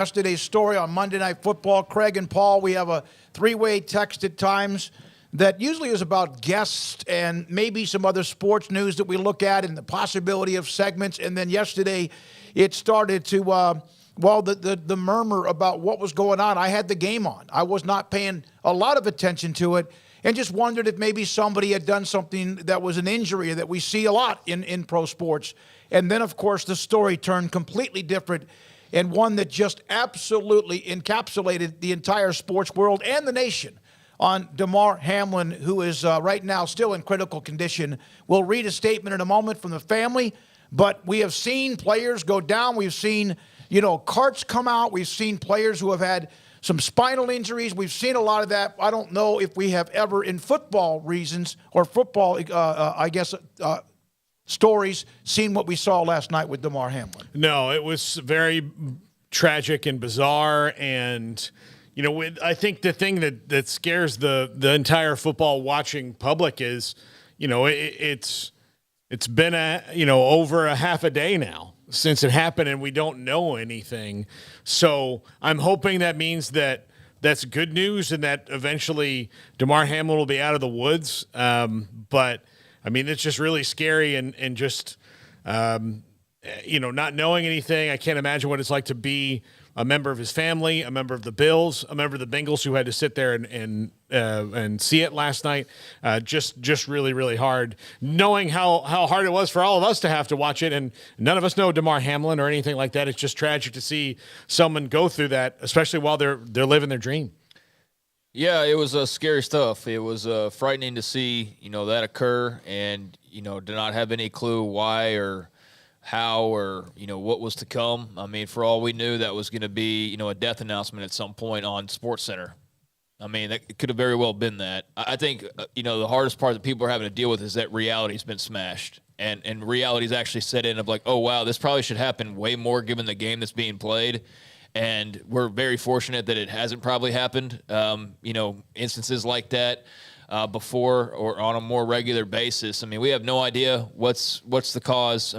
Yesterday's story on Monday Night Football. Craig and Paul, we have a three-way text at times that usually is about guests and maybe some other sports news that we look at and the possibility of segments. And then yesterday it started to, the murmur about what was going on. I had the game on. I was not paying a lot of attention to it and just wondered if maybe somebody had done something that was an injury that we see a lot in pro sports. And then, of course, the story turned completely different, and one that just absolutely encapsulated the entire sports world and the nation on Damar Hamlin, who is right now still in critical condition. We'll read a statement in a moment from the family, but we have seen players go down. We've seen, carts come out. We've seen players who have had some spinal injuries. We've seen a lot of that. I don't know if we have ever, in football reasons or football, stories, seen what we saw last night with Damar Hamlin. No, it was very tragic and bizarre. And, I think the thing that scares the entire football watching public is, it's been over a half a day now since it happened and we don't know anything. So I'm hoping that means that that's good news and that eventually Damar Hamlin will be out of the woods. But it's just really scary and just, not knowing anything. I can't imagine what it's like to be a member of his family, a member of the Bills, a member of the Bengals who had to sit there and see it last night. Just really, really hard. Knowing how hard it was for all of us to have to watch it, and none of us know Damar Hamlin or anything like that. It's just tragic to see someone go through that, especially while they're living their dream. Yeah, it was scary stuff. It was frightening to see, that occur and, to not have any clue why or how or, what was to come. For all we knew, that was going to be, a death announcement at some point on SportsCenter. That could have very well been that. I think, the hardest part that people are having to deal with is that reality's been smashed. And reality's actually set in of like, oh, wow, this probably should happen way more given the game that's being played. And we're very fortunate that it hasn't probably happened, instances like that before or on a more regular basis. We have no idea what's the cause.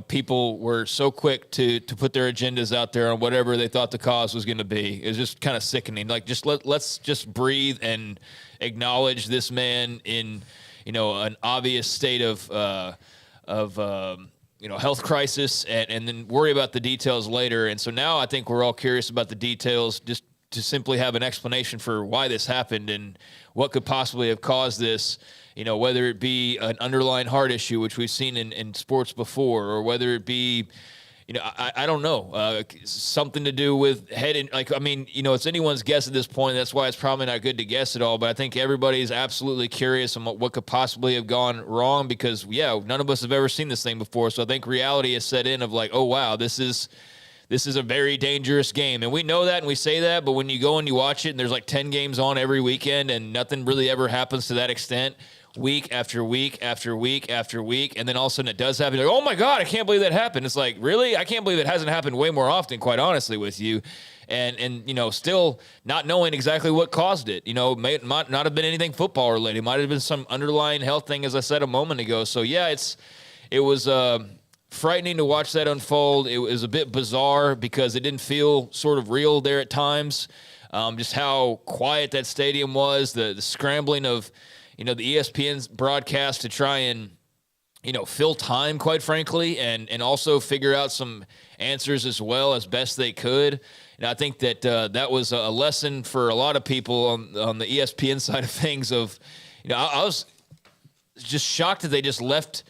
People were so quick to put their agendas out there on whatever they thought the cause was going to be. It was just kind of sickening. Like, let's just breathe and acknowledge this man in, an obvious state of health crisis and then worry about the details later. And so now I think we're all curious about the details just to simply have an explanation for why this happened and what could possibly have caused this, whether it be an underlying heart issue, which we've seen in sports before, or whether it be, I don't know, something to do with head and it's anyone's guess at this point. That's why it's probably not good to guess at all. But I think everybody's absolutely curious on what could possibly have gone wrong because, none of us have ever seen this thing before. So I think reality has set in of like, oh, wow, this is a very dangerous game. And we know that and we say that, but when you go and you watch it and there's like 10 games on every weekend and nothing really ever happens to that extent, week after week after week after week, and then all of a sudden it does happen. You're like, oh my God, I can't believe that happened. It's like, really? I can't believe it hasn't happened way more often, quite honestly, with you. And still not knowing exactly what caused it. Might not have been anything football related. It might have been some underlying health thing, as I said a moment ago. So yeah, it was frightening to watch that unfold. It was a bit bizarre because it didn't feel sort of real there at times. Just how quiet that stadium was, the scrambling of the ESPN's broadcast to try and, fill time, quite frankly, and also figure out some answers as well as best they could. And I think that that was a lesson for a lot of people on the ESPN side of things of, I was just shocked that they just left.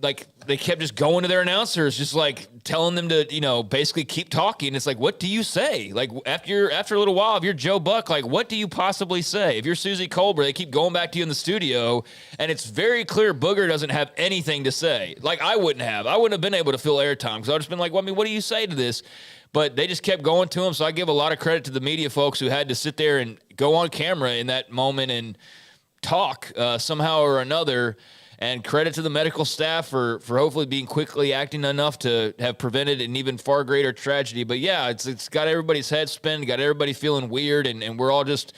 Like, they kept just going to their announcers, just like telling them to, basically keep talking. It's like, what do you say? Like, after a little while, if you're Joe Buck, like, what do you possibly say? If you're Susie Colbert, they keep going back to you in the studio, and it's very clear Booger doesn't have anything to say. Like, I wouldn't have been able to fill airtime because I would have just been like, well, what do you say to this? But they just kept going to him, so I give a lot of credit to the media folks who had to sit there and go on camera in that moment and talk somehow or another. And credit to the medical staff for hopefully being quickly acting enough to have prevented an even far greater tragedy. But yeah, it's got everybody's head spinning, got everybody feeling weird, and we're all just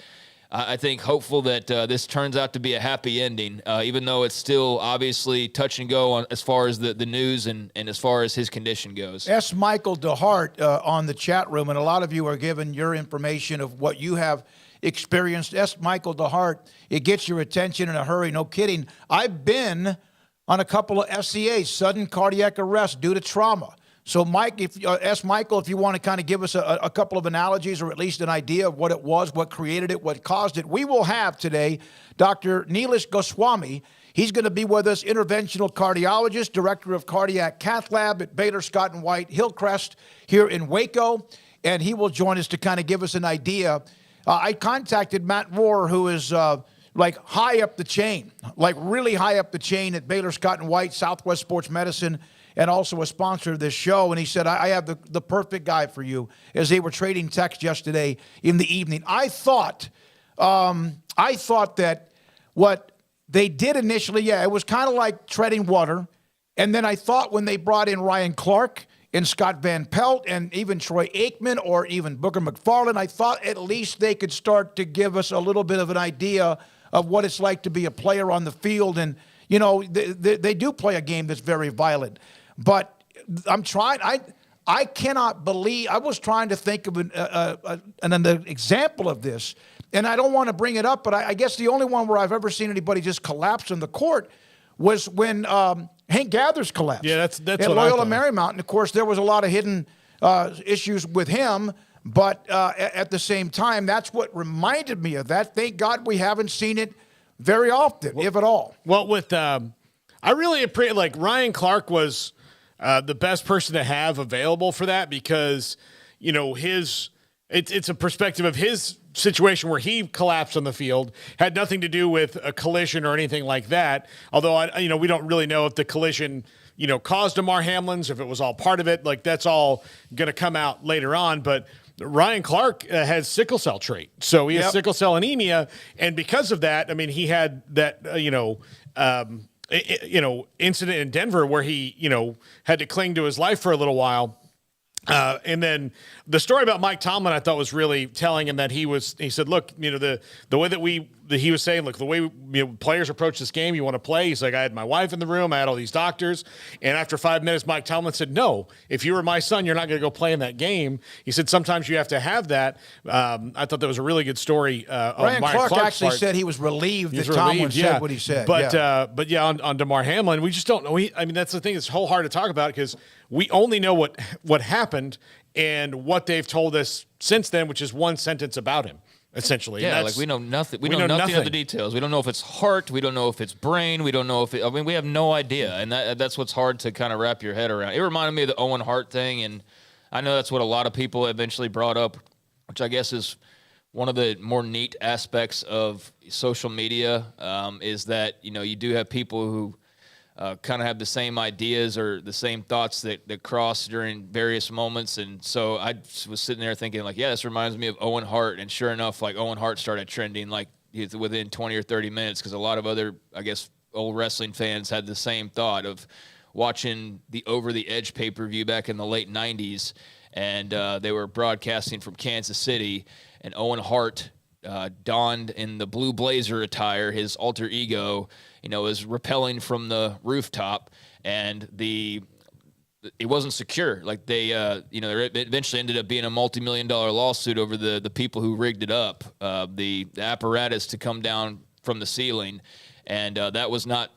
I think hopeful that this turns out to be a happy ending, even though it's still obviously touch and go as far as the news and as far as his condition goes. Ask Michael DeHart on the chat room, and a lot of you are giving your information of what you have experienced. Ask Michael DeHart. It gets your attention in a hurry, no kidding. I've been on a couple of SCAs, sudden cardiac arrest due to trauma. So, Mike, ask Michael if you want to kind of give us a couple of analogies or at least an idea of what it was, what created it, what caused it. We will have today Dr. Neelish Goswami. He's going to be with us, interventional cardiologist, director of cardiac cath lab at Baylor Scott and White Hillcrest here in Waco, and he will join us to kind of give us an idea. I contacted Matt Rohr, who is like high up the chain, like really high up the chain at Baylor Scott and White, Southwest Sports Medicine, and also a sponsor of this show. And he said, I have the perfect guy for you, as they were trading text yesterday in the evening. I thought that what they did initially, it was kind of like treading water. And then I thought when they brought in Ryan Clark and Scott Van Pelt and even Troy Aikman or even Booker McFarland, I thought at least they could start to give us a little bit of an idea of what it's like to be a player on the field. And, you know, they do play a game that's very violent. But I'm trying, I cannot believe, I was trying to think of an example of this, and I don't want to bring it up, but I guess the only one where I've ever seen anybody just collapse on the court was when Hank Gathers collapsed. Yeah, that's at what I Loyola thought. Marymount. And of course, there was a lot of hidden issues with him, but at the same time, that's what reminded me of that. Thank God we haven't seen it very often, if at all. Well, with I really appreciate, like, Ryan Clark was the best person to have available for that, because, you know, it's a perspective of his situation where he collapsed on the field, had nothing to do with a collision or anything like that. Although, we don't really know if the collision, caused Damar Hamlin's, if it was all part of it. Like, that's all going to come out later on. But Ryan Clark has sickle cell trait. So he has sickle cell anemia. And because of that, I mean, he had that, incident in Denver where he, had to cling to his life for a little while. And then the story about Mike Tomlin, I thought was really telling, in that he said, look, the way that he was saying, look, the way players approach this game, you want to play. He's like, I had my wife in the room, I had all these doctors. And after 5 minutes, Mike Tomlin said, no, if you were my son, you're not going to go play in that game. He said, sometimes you have to have that. I thought that was a really good story. Ryan Clark actually said he was relieved that Tomlin said what he said. But on Damar Hamlin, we just don't know. That's the thing. It's whole hard to talk about, because we only know what happened and what they've told us since then, which is one sentence about him, essentially. Yeah, like we know nothing. We know nothing of the details. We don't know if it's heart. We don't know if it's brain. We don't know if we have no idea. And that's what's hard to kind of wrap your head around. It reminded me of the Owen Hart thing. And I know that's what a lot of people eventually brought up, which I guess is one of the more neat aspects of social media, is that, you do have people who kind of have the same ideas or the same thoughts that cross during various moments. And so I was sitting there thinking, like, yeah, this reminds me of Owen Hart. And sure enough, like, Owen Hart started trending like within 20 or 30 minutes, because a lot of other, I guess, old wrestling fans had the same thought of watching the Over the Edge pay-per-view back in the late 90s. And they were broadcasting from Kansas City, and Owen Hart donned in the blue blazer attire, his alter ego, is rappelling from the rooftop, and it wasn't secure. Like there eventually ended up being a multi-million-dollar lawsuit over the people who rigged it up, the apparatus to come down from the ceiling, and that was not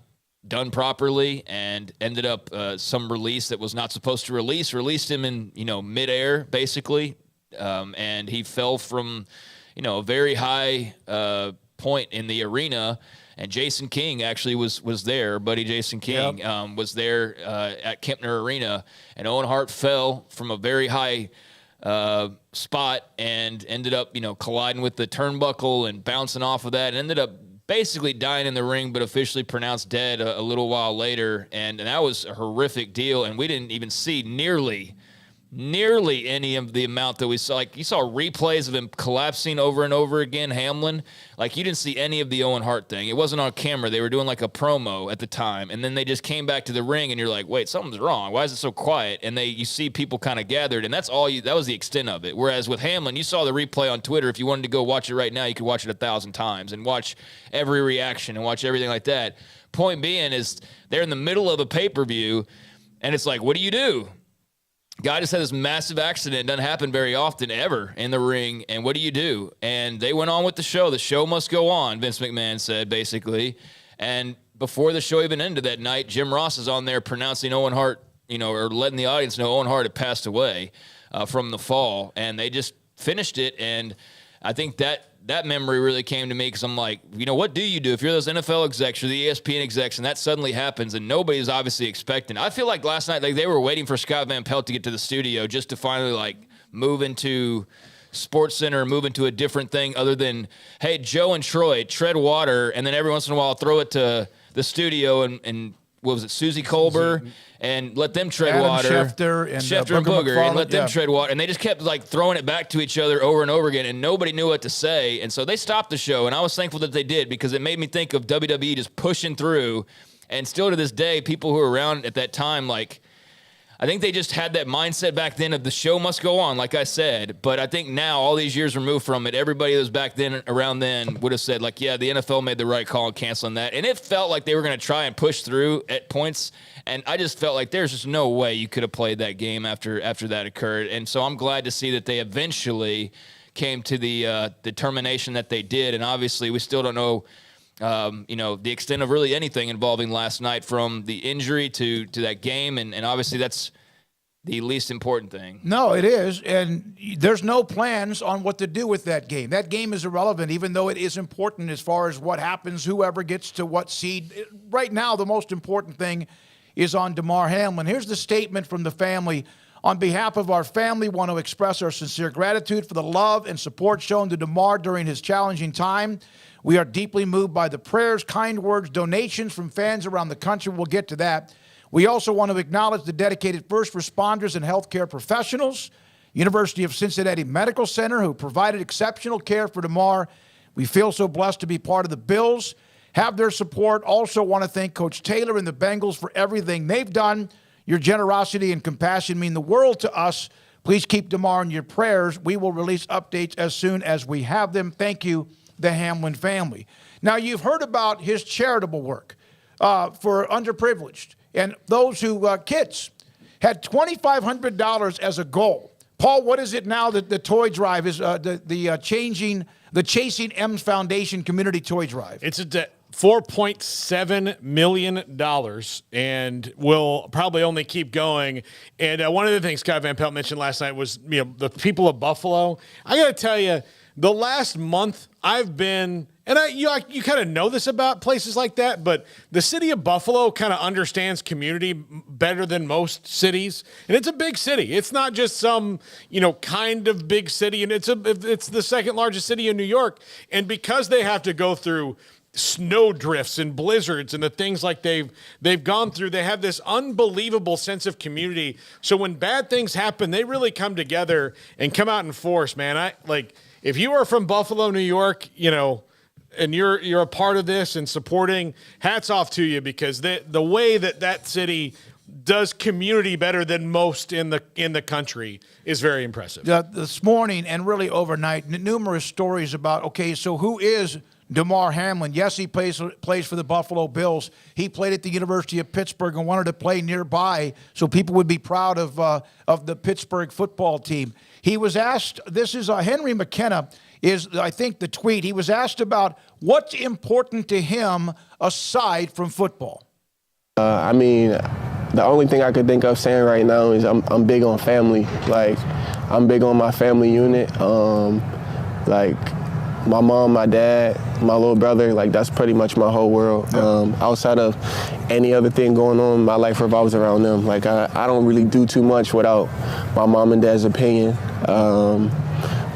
done properly, and ended up some release that was not supposed to released him in midair basically, and he fell from a very high point in the arena. And Jason King actually was there. Buddy Jason King was there at Kempner Arena. And Owen Hart fell from a very high spot and ended up, colliding with the turnbuckle and bouncing off of that. And ended up basically dying in the ring, but officially pronounced dead a little while later. And that was a horrific deal. And we didn't even see nearly nearly any of the amount that we saw. Like, you saw replays of him collapsing over and over again, Hamlin. Like, you didn't see any of the Owen Hart thing. It wasn't on camera. They were doing like a promo at the time, and then they just came back to the ring, and you're like, wait, something's wrong. Why is it so quiet? And you see people kind of gathered, and that was the extent of it. Whereas with Hamlin, you saw the replay on Twitter. If you wanted to go watch it right now, you could watch it 1,000 times and watch every reaction and watch everything like that. Point being is they're in the middle of a pay-per-view, and it's like, what do you do? Guy just had this massive accident. Doesn't happen very often ever in the ring. And what do you do? And they went on with the show. The show must go on, Vince McMahon said, basically. And before the show even ended that night, Jim Ross is on there pronouncing Owen Hart, or letting the audience know Owen Hart had passed away from the fall. And they just finished it. And I think that memory really came to me because I'm like, what do you do if you're those NFL execs or the ESPN execs and that suddenly happens and nobody's obviously expecting? I feel like last night, they were waiting for Scott Van Pelt to get to the studio just to finally move into Sports Center, move into a different thing other than, hey, Joe and Troy, tread water, and then every once in a while throw it to the studio and what was it, Susie Colbert, and let them tread Adam water. Schefter and Booger, and let them yeah. tread water. And they just kept throwing it back to each other over and over again, and nobody knew what to say. And so they stopped the show, and I was thankful that they did because it made me think of WWE just pushing through. And still to this day, people who were around at that time, I think they just had that mindset back then of the show must go on, like I said. But I think now, all these years removed from it, everybody that was back then, around then, would have said, yeah, the NFL made the right call in canceling that. And it felt like they were going to try and push through at points. And I just felt like there's just no way you could have played that game after that occurred. And so I'm glad to see that they eventually came to the determination that they did. And obviously, we still don't know the extent of really anything involving last night, from the injury to that game. And obviously that's the least important thing. No, it is. And there's no plans on what to do with that game. That game is irrelevant, even though it is important as far as what happens, whoever gets to what seed. Right now, the most important thing is on Damar Hamlin. Here's the statement from the family. On behalf of our family, we want to express our sincere gratitude for the love and support shown to Damar during his challenging time. We are deeply moved by the prayers, kind words, donations from fans around the country. We'll get to that. We also want to acknowledge the dedicated first responders and healthcare professionals, University of Cincinnati Medical Center, who provided exceptional care for Damar. We feel so blessed to be part of the Bills, have their support. Also want to thank Coach Taylor and the Bengals for everything they've done. Your generosity and compassion mean the world to us. Please keep Damar in your prayers. We will release updates as soon as we have them. Thank you, the Hamlin family. Now, you've heard about his charitable work for underprivileged and those who, kids, had $2,500 as a goal. Paul, what is it now that the toy drive is, the Chasing M's Foundation Community Toy Drive? It's $4.7 million and will probably only keep going. And one of the things Scott Van Pelt mentioned last night was, the people of Buffalo. I got to tell you, the last month I've been, and you kind of know this about places like that, but the city of Buffalo kind of understands community better than most cities. And it's a big city. It's not just some, kind of big city. And it's the second largest city in New York. And because they have to go through snow drifts and blizzards and the things like they've gone through, they have this unbelievable sense of community. So when bad things happen, they really come together and come out in force, man. If you are from Buffalo, New York, and you're a part of this and supporting, hats off to you, because the way that city does community better than most in the country is very impressive. This morning and really overnight, numerous stories about, okay, so who is Damar Hamlin? Yes, he plays for the Buffalo Bills. He played at the University of Pittsburgh and wanted to play nearby so people would be proud of the Pittsburgh football team. He was asked, this is Henry McKenna, is I think the tweet, he was asked about what's important to him aside from football. The only thing I could think of saying right now is I'm big on family. I'm big on my family unit. My mom, my dad, my little brother, that's pretty much my whole world. Outside of any other thing going on, my life revolves around them. I don't really do too much without my mom and dad's opinion.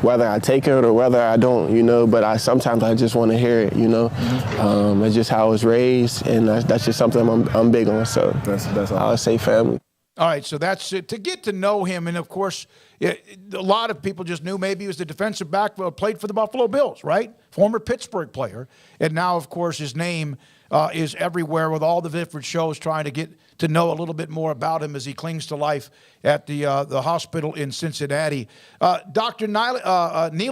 Whether I take it or whether I don't, but sometimes I just want to hear it, It's just how I was raised, and that's just something I'm big on, so that's all I would say, family. All right, so that's it. To get to know him, and of course, a lot of people just knew maybe he was the defensive back, played for the Buffalo Bills, right? Former Pittsburgh player, and now, of course, his name is everywhere with all the different shows trying to get to know a little bit more about him as he clings to life at the hospital in Cincinnati. Dr. Neely.